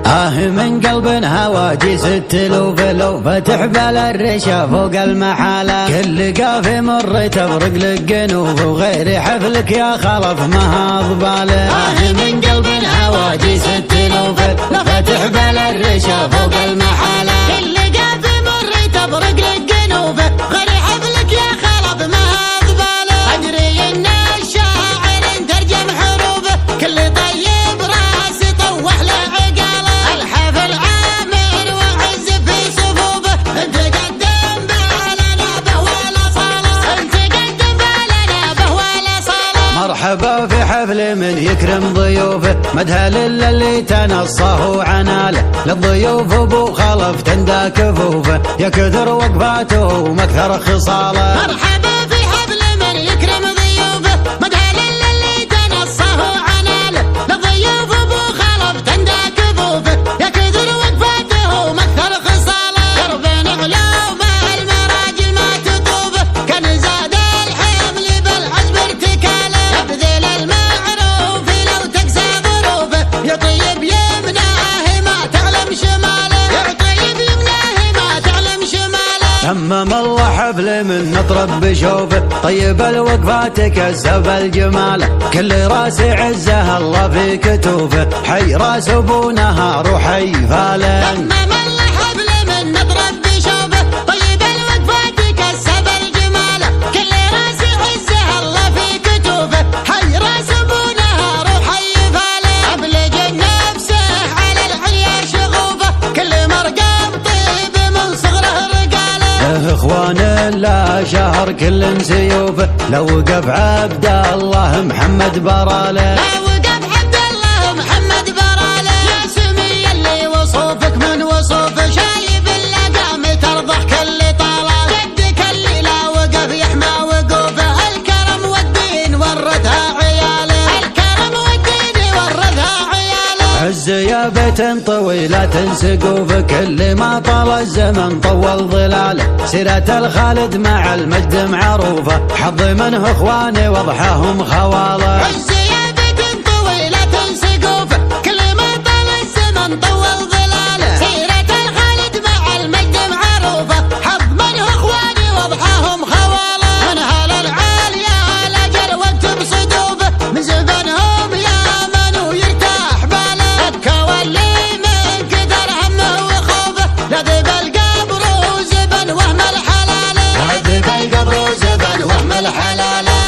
من قلب هواجي 6000 لو فتح بلا الرشا فوق المحالة، كل قافي مر تبرق لك جنوب وغير حفلك يا خلف ما هضباله. من قلب هواجي 6000 لو فتح بلا الرشا فوق المحالة، كل قافي مر تبرق لك جنوب غير حفلك يا خلف ما هضباله. أدري إن الشاعر ترجم حروفه كل طيب راس طوح له عقاله. الحفل عامر وعز في صفوفه انت قدم بالنا به ولا صاله، انت قدم بالنا به ولا صاله. مرحبا في حفل من يكرم ضيوفه، مدها للي تنصه عناله، للضيوف ابو خلف تندى كفوفه، يا كثر وقفاته ومكثر خصاله. مرحبا في حفل من يكرم ضيوفه، مدها للي تنصه عناله، للضيوف ابو خلف تندى كفوفه، يا كثر وقفاته ومكثر خصاله. دربين علوم المراجل ما تطوفه، كان زاد الحمل بالعزم ارتكاله. يبذل المعروف لو تقسى ظروفه، يا طيب يمناه ما تعلم شماله، يا طيب يمناه ما تعلم شماله. تمم الله حفل من نطرب بشوفه، طيب الوقفات كسب الجماله، كل راس عزه الله في كتوفه، حي راس ابو نهار وحي فاله. تمم الله حفل من نطرب بشوفه، طيب الوقفات كسب الجماله، كل راس عزه الله في كتوفه، حي راس ابو نهار وحي فاله. ابلج نفسه على العليا شغوفه، كل مرقب طيب من صغره رقاله. اخوان لا شهر كل سيوفه، لو وقف عبد الله محمد براله، لا وقف عبد الله محمد براله. يا سمي اللي وصوفك من وصوفه، شايف اللقام ترضح كل طاله، قدك اللي لا وقف يحمى وقوفه، الكرم والدين ورثها عياله، الكرم والدين ورثها عياله. عز يا بيت طويلة سقوفه، كل ما طال الزمن طول ظلاله، سيرة الخالد مع المجد معروفه، حظ منه اخواني وضحاهم خواله. عز يا بيت طويلة سقوفه، كل ما طال الزمن طول ظلاله، سيرة الخالد مع المجد معروفه، حظ منه اخواني وضحاهم خواله. من هال العالية لاجل وقت بصدوفه، من زبنهم يامن ويرتاح باله، ابكى واللي من كثر همه وخوفه، لذب القبر وزبن وهم الحلاله، لذب القبر وزبن وهم الحلاله.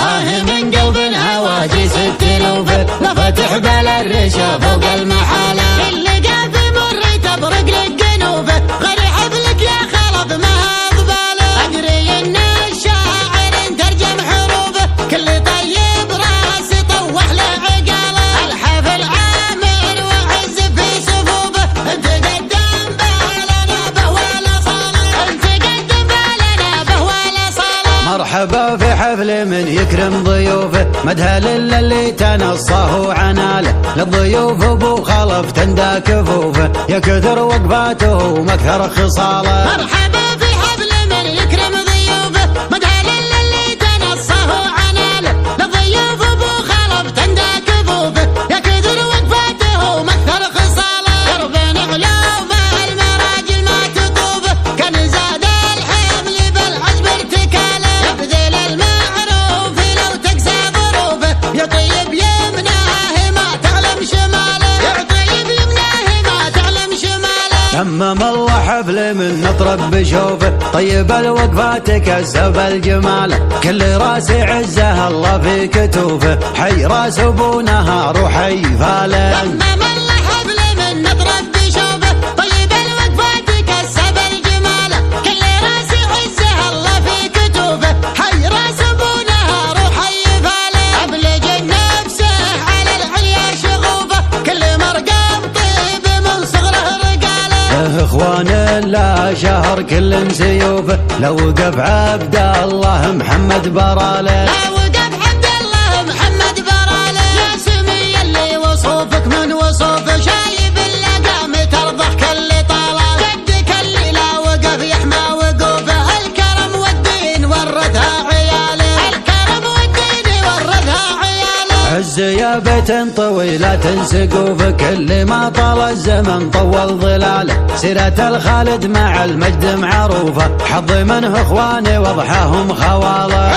من قلب هواجي 6000 لفتح بلا الرشا فوق المحاله، كل قافي مر تبرق لك جنوبه غير حفلك يا خلف ما هضباله. ادري ان الشاعر ترجم حروفه كل طيب راس طوح له عقاله. الحفل عامر وعز في صفوفه، انت قدم بالنا به ولا صاله، انت قدم بالنا به ولا صاله. مرحبا في حفل من يكرم ضيوفه، مدها للي تنصه عناله، للضيوف ابو خلف تندى كفوفه، يا كثر وقفاته ومكثر خصاله. مرحبا في حفل من يكرم ضيوفه، مدها للي تنصه عناله، للضيوف ابو خلف تندى كفوفه، يا كثر وقفاته ومكثر خصاله. دربين علوم المراجل ما تطوفه، كان زاد الحمل بالعزم ارتكاله. يبذل المعروف لو تقسى ظروفه، يا طيب يمناه ما تعلم شماله، يا طيب يمناه ما تعلم شماله. تمم الله حفل من نطرب بشوفه، طيب الوقفات كسب الجماله، كل راس عزه الله في كتوفه، حي راس ابو نهار وحي فاله. تمم الله حفل من نطرب بشوفه، طيب الوقفات كسب الجماله، كل راس عزه الله في كتوفه، حي راس ابو نهار وحي فاله. ابلج نفسه على العليا شغوفه، كل مرقب طيب من صغره رقاله. اخوان لا شهر كل سيوفه، لو وقف عبد الله محمد براله، لا وقف عبد الله محمد براله. يا سمي اللي وصوفك من وصوفه، شايف اللقام ترضح كل طاله، قدك اللي لا وقف يحمى وقوفه، الكرم والدين ورثها عياله، الكرم والدين ورثها عياله. عز يا بيت سنة طويلة سقوف، كل ما طال الزمن طول ظلاله. سيرة الخالد مع المجد معروفة، حظ منه اخواني واضحاهم خواله.